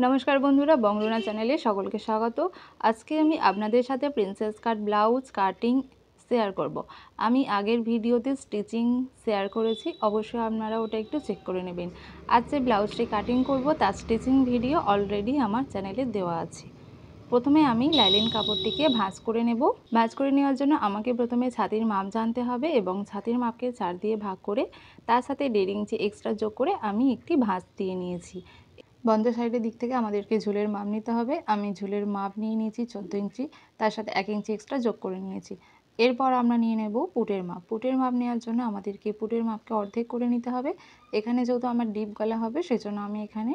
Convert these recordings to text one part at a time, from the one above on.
नमस्कार बंधुरा बंगलुना चैनेले सकलके स्वागत। आज के आमी आपनादेर साथे प्रिंसेस काट ब्लाउज काटिंग शेयर करब। आमी आगेर भिडियोते स्टिचिंग शेयर करेছি, अवश्य आपनारा ओटा एकटु चेक करे नेबेन। आज जे ब्लाउजटी काटिंग करब तार स्टिचिंग भिडियो अलरेडी आमार चैनेले देওয়া আছে। प्रथमे आमी लाइलिन कापड़टिके भाঁজ करे नेब। भाঁজ करे नेওয়ার জন্য আমাকে প্রথমে ছাতির মাপ জানতে হবে এবং ছাতির মাপকে 4 দিয়ে ভাগ করে তার সাথে 1.5 ইঞ্চি এক্সট্রা যোগ করে আমি একটি ভাঁজ দিয়ে নিয়েছি। বন্ধ সাইডের দিক থেকে আমাদেরকে ঝুলের মাপ নিতে হবে। আমি ঝুলের মাপ নিয়ে নিয়েছি 14 ইঞ্চি, তার সাথে 1 ইঞ্চি এক্সট্রা যোগ করে নিয়েছি। এরপর আমরা নিয়ে নেব পুটের মাপ। পুটের মাপ নেওয়ার জন্য আমাদেরকে পুটের মাপকে অর্ধেক করে নিতে হবে। এখানে যেহেতু আমার ডিপ গলা হবে সেজন্য আমি এখানে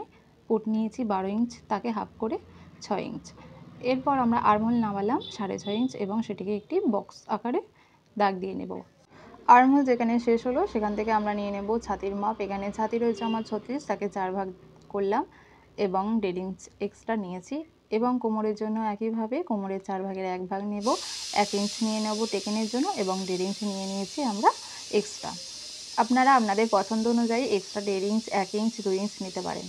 পুট নিয়েছি 12 ইঞ্চ, তাকে হাফ করে 6 ইঞ্চ। এরপর আমরা আর্মহোল নামালাম 6.5 ইঞ্চ এবং সেটিকে একটি বক্স আকারে দাগ দিয়ে নেব। আর্মহোল যেখানে শেষ হলো সেখান থেকে আমরা নিয়ে নেব ছাতির মাপ। এখানে ছাতি রয়েছে আমার 36, তাকে 4 ভাগ করলাম এবং 1.5 ইঞ্চ এক্সট্রা নিয়েছি। এবং কোমরের জন্য একইভাবে কোমরের 4 ভাগের 1 ভাগ নেব। 1 ইঞ্চ নিয়ে নেব টেকেনের জন্য এবং 1.5 ইঞ্চ নিয়ে নিয়েছি আমরা এক্সট্রা। আপনারা আপনাদের পছন্দ অনুযায়ী এক্সট্রা 1.5 ইঞ্চ, 1 ইঞ্চ, 2 ইঞ্চ নিতে পারেন।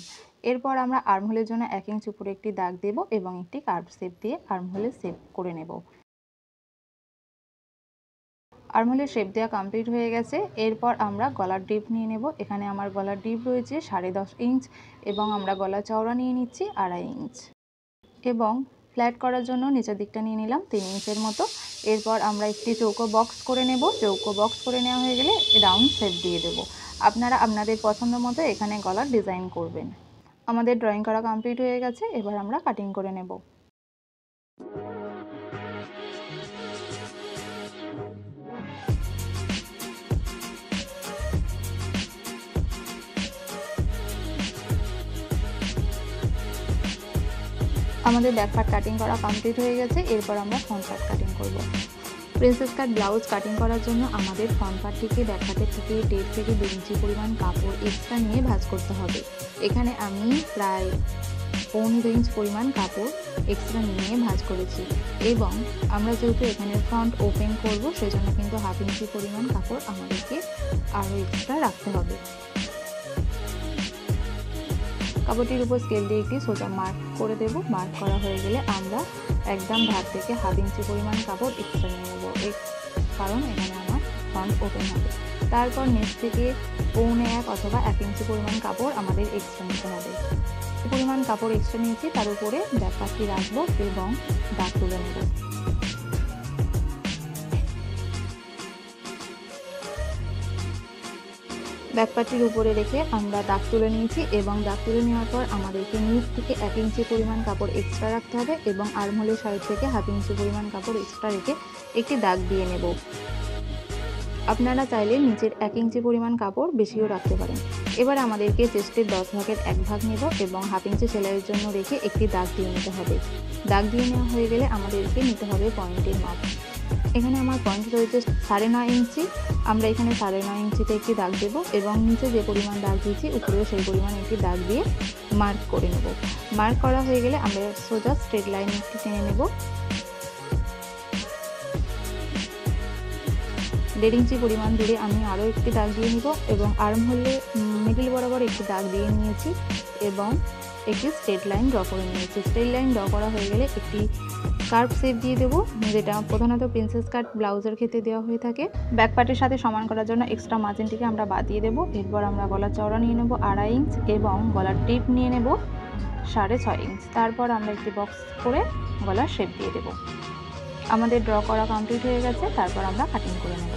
এরপর আমরা আর্মহোলের জন্য 1 ইঞ্চ উপরে একটি দাগ দেব এবং একটি কার্ভ শেপ দিয়ে আর্মহোলের শেপ করে নেব। আর্মহোলের শেপ দেওয়া কমপ্লিট হয়ে গেছে। এরপর আমরা গলার ডিপ নিয়ে নেব। এখানে আমার গলার ডিপ রয়েছে 10.5 ইঞ্চ এবং আমরা গলা চওড়া নিয়ে নিচ্ছি 2.5 ইঞ্চ এবং ফ্ল্যাট করার জন্য নিচের দিকটা নিয়ে নিলাম 3 ইঞ্চের মতো। এরপর আমরা একটি চৌকো বক্স করে নেব। চৌকো বক্স করে নেওয়া হয়ে গেলে রাউন্ড শেপ দিয়ে দেব। আপনারা আপনাদের পছন্দ মতো এখানে গলার ডিজাইন করবেন। আমাদের ড্রয়িং করা কমপ্লিট হয়ে গেছে। এবার আমরা কাটিং করে নেব। আমাদের ব্যাক পার্ট কাটিং করা কমপ্লিট হয়ে গেছে। এরপর আমরা ফ্রন্ট পার্ট কাটিং করব। প্রিন্সেস কাট ব্লাউজ কাটিং করার জন্য আমাদের ফ্রন্ট পার্ট থেকে ব্যাক পার্টের থেকে 1.5 থেকে 2 ইঞ্চি পরিমাণ কাপড় এক্সট্রা নিয়ে ভাঁজ করতে হবে। এখানে আমি প্রায় 1.25 ইঞ্চ পরিমাণ কাপড় এক্সট্রা নিয়ে ভাঁজ করেছি এবং আমরা যেহেতু এখানে ফ্রন্ট ওপেন করব সেজন্য কিন্তু 1/2 ইঞ্চি পরিমাণ কাপড় আমাদেরকে আরও এক্সট্রা রাখতে হবে। কাপড়টির উপর স্কেল দিয়ে একটি সোজা মার্ক করে দেব। মার্ক করা হয়ে গেলে আমরা একদম ধার থেকে 1/2 ইঞ্চি পরিমাণ কাপড় এক্সট্রা নিয়ে নেব, কারণ এখানে আমার ফ্রন্ট ওপেন হবে। তারপর নিচ থেকে 1.25 অথবা 1 ইঞ্চি পরিমাণ কাপড় আমাদের এক্সট্রা নিতে হবে। পরিমাণ কাপড় এক্সট্রা নিয়েছি তার উপরে ব্যাক পার্টটি রাখবো এবং দাগ তুলে নেব। ব্যাক পার্টটির উপরে রেখে আমরা দাগ তুলে নিয়েছি এবং দাগ তুলে নেওয়ার পর আমাদেরকে নিচ থেকে 1 ইঞ্চি পরিমাণ কাপড় এক্সট্রা রাখতে হবে এবং আর্মহোলের সাইড থেকে 1/2 ইঞ্চি পরিমাণ কাপড় এক্সট্রা রেখে একটি দাগ দিয়ে নেব। আপনারা চাইলে নিচের 1 ইঞ্চি পরিমাণ কাপড় বেশিও রাখতে পারেন। এবার আমাদেরকে চেস্টের 10 ভাগের 1 ভাগ নেব এবং 1/2 ইঞ্চি সেলাইয়ের জন্য রেখে একটি দাগ দিয়ে নিতে হবে। দাগ দিয়ে নেওয়া হয়ে গেলে আমাদেরকে নিতে হবে পয়েন্টের মাপ। এখানে আমার পয়েন্ট রয়েছে 9.5 ইঞ্চি। আমরা এখানে 9.5 ইঞ্চিতে একটি দাগ দেব এবং নিচে যে পরিমাণ দাগ দিয়েছি উপরেও সেই পরিমাণ একটি দাগ দিয়ে মার্ক করে নেব। মার্ক করা হয়ে গেলে আমরা সোজা স্ট্রেট লাইন একটি টেনে নেব। 1.5 ইঞ্চি পরিমাণ দূরে আমি আরও একটি দাগ দিয়ে নিব এবং আর্মহোলে মিডল বরাবর একটি দাগ দিয়ে নিয়েছি এবং একটি স্ট্রেট লাইন ড্র করে নিয়েছি। স্ট্রেট লাইন ড্র করা হয়ে গেলে একটি কার্ভ শেপ দিয়ে দেবো, যেটা প্রধানত প্রিন্সেস কাট ব্লাউজের ক্ষেত্রে দেওয়া হয়ে থাকে। ব্যাক পার্টের সাথে সমান করার জন্য এক্সট্রা মার্জিনটিকে আমরা বাদ দিয়ে দেবো। এরপর আমরা গলার চওড়া নিয়ে নেব 2.5 ইঞ্চ এবং গলার ডিপ নিয়ে নেব 6.5 ইঞ্চ। তারপর আমরা একটি বক্স করে গলার শেপ দিয়ে দেব। আমাদের ড্র করা কমপ্লিট হয়ে গেছে। তারপর আমরা কাটিং করে নেব।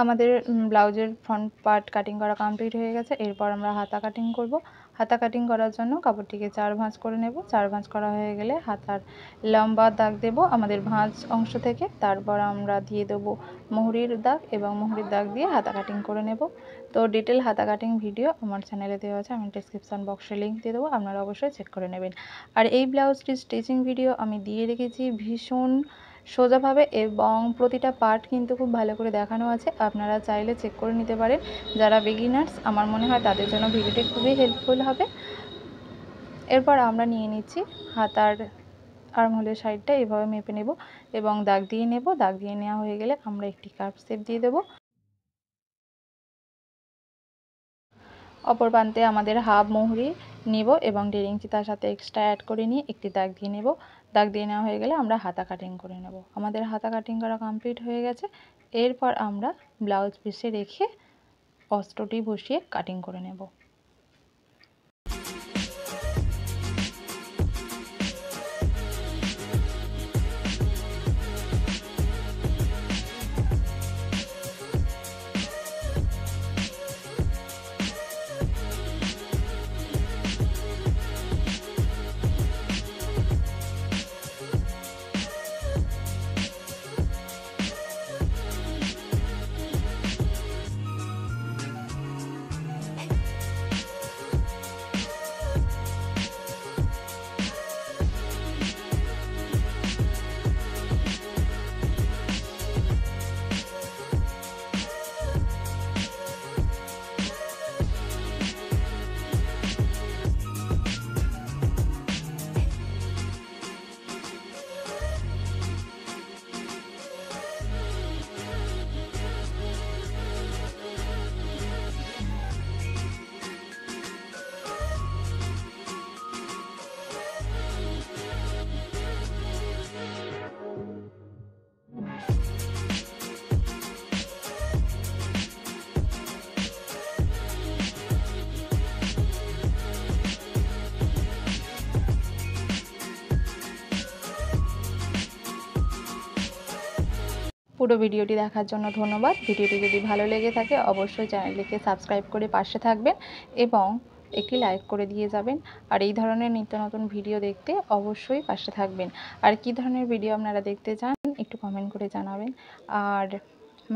আমাদের ব্লাউজের ফ্রন্ট পার্ট কাটিং করা কমপ্লিট হয়ে গেছে। এরপর আমরা হাতা কাটিং করব। হাতা কাটিং করার জন্য কাপড়টিকে 4 ভাঁজ করে নেব। 4 ভাঁজ করা হয়ে গেলে হাতার লম্বা দাগ দেব আমাদের ভাঁজ অংশ থেকে। তারপর আমরা দিয়ে দেব মুহুরির দাগ এবং মুহুরির দাগ দিয়ে হাতা কাটিং করে নেব। তো ডিটেল হাতা কাটিং ভিডিও আমার চ্যানেলে দেওয়া আছে, আমি ডেসক্রিপশন বক্সে লিংক দিয়ে দেবো, আপনারা অবশ্যই চেক করে নেবেন। আর এই ব্লাউজটির স্টিচিং ভিডিও আমি দিয়ে রেখেছি ভীষণ সোজাভাবে এবং প্রতিটা পার্ট কিন্তু খুব ভালো করে দেখানো আছে, আপনারা চাইলে চেক করে নিতে পারেন। যারা বিগিনার্স আমার মনে হয় তাদের জন্য ভিডিওটি খুবই হেল্পফুল হবে। এরপর আমরা নিয়ে নিচ্ছি হাতার আর্মহোলের সাইডটা এভাবে মেপে নেব এবং দাগ দিয়ে নেব। দাগ দিয়ে নেওয়া হয়ে গেলে আমরা একটি কার্ভ শেপ দিয়ে দেব। অপর প্রান্তে আমাদের হাফ মুহুরি নিব এবং 1.5 ইঞ্চি তার সাথে এক্সট্রা অ্যাড করে নিয়ে একটি দাগ দিয়ে নেব। দাগ দিয়ে নেওয়া হয়ে গেলে আমরা হাতা কাটিং করে নেব। আমাদের হাতা কাটিং করা কমপ্লিট হয়ে গেছে। এরপর আমরা ব্লাউজ পিসে রেখে অস্ত্রটি বসিয়ে কাটিং করে নেব। পুরো ভিডিওটি দেখার জন্য ধন্যবাদ। ভিডিওটি যদি ভালো লেগে থাকে অবশ্যই চ্যানেলটিকে সাবস্ক্রাইব করে পাশে থাকবেন এবং একটি লাইক করে দিয়ে যাবেন। আর এই ধরনের নিত্য নতুন ভিডিও দেখতে অবশ্যই পাশে থাকবেন। আর কি ধরনের ভিডিও আপনারা দেখতে চান একটু কমেন্ট করে জানাবেন। আর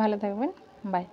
ভালো থাকবেন, বাই।